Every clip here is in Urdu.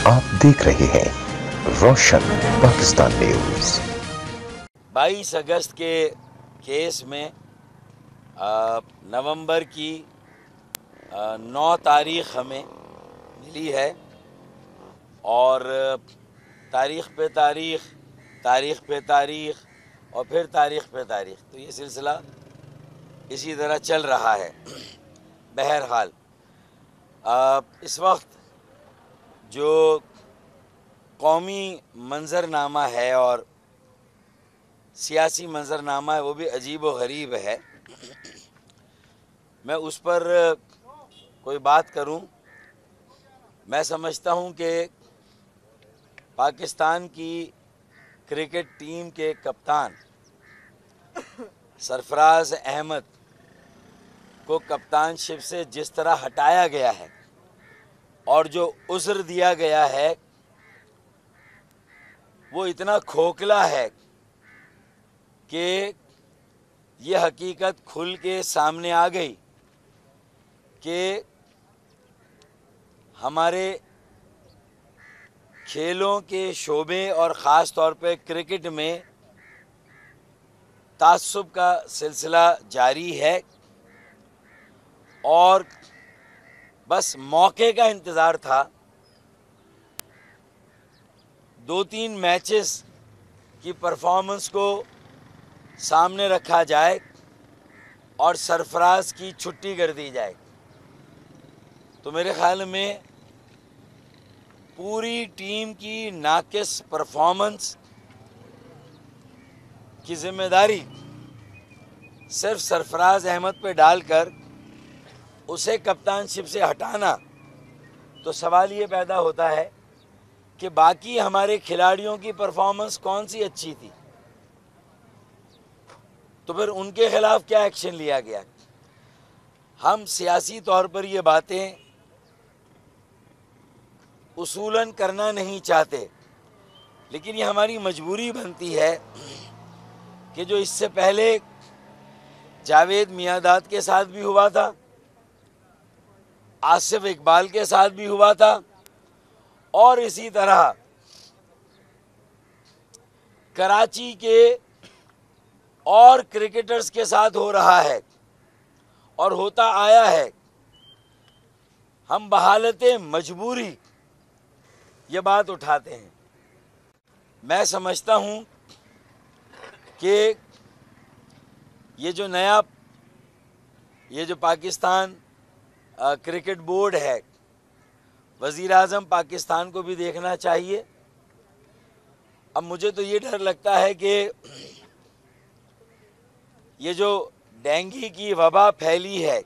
آپ دیکھ رہے ہیں روشن پاکستان نیوز۔ 22 اگست کے کیس میں نومبر کی 9 تاریخ ہمیں ملی ہے اور تاریخ پہ تاریخ، تاریخ پہ تاریخ اور پھر تاریخ پہ تاریخ، تو یہ سلسلہ اسی طرح چل رہا ہے۔ بہرحال اس وقت جو قومی منظرنامہ ہے اور سیاسی منظرنامہ ہے وہ بھی عجیب و غریب ہے۔ میں اس پر کوئی بات کروں، میں سمجھتا ہوں کہ پاکستان کی کرکٹ ٹیم کے کپتان سرفراز احمد کو کپتان شپ سے جس طرح ہٹایا گیا ہے اور جو عذر دیا گیا ہے وہ اتنا کھوکھلا ہے کہ یہ حقیقت کھل کے سامنے آ گئی کہ ہمارے کھیلوں کے شعبے اور خاص طور پہ کرکٹ میں تعصب کا سلسلہ جاری ہے اور بس موقع کا انتظار تھا۔ 2-3 میچز کی پرفارمنس کو سامنے رکھا جائے اور سرفراز کی چھٹی کر دی جائے، تو میرے خیال میں پوری ٹیم کی ناقص پرفارمنس کی ذمہ داری صرف سرفراز احمد پہ ڈال کر اسے کپتان شپ سے ہٹانا، تو سوال یہ پیدا ہوتا ہے کہ باقی ہمارے کھلاڑیوں کی پرفارمنس کون سی اچھی تھی، تو پھر ان کے خلاف کیا ایکشن لیا گیا؟ ہم سیاسی طور پر یہ باتیں اصولاً کرنا نہیں چاہتے، لیکن یہ ہماری مجبوری بنتی ہے کہ جو اس سے پہلے جاوید میاں-داد کے ساتھ بھی ہوا تھا، آصف اقبال کے ساتھ بھی ہوا تھا اور اسی طرح کراچی کے اور کرکٹرز کے ساتھ ہو رہا ہے اور ہوتا آیا ہے، ہم بحالت مجبوری یہ بات اٹھاتے ہیں۔ میں سمجھتا ہوں کہ یہ جو پاکستان کرکٹ بورڈ ہے، وزیر اعظم پاکستان کو بھی دیکھنا چاہیے۔ اب مجھے تو یہ ڈر لگتا ہے کہ یہ جو ڈینگی کی وبا پھیلی ہے،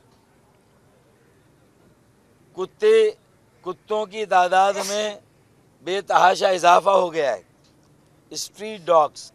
کتوں کی تعداد میں بے تحاشا اضافہ ہو گیا ہے، اسٹریٹ ڈاگس،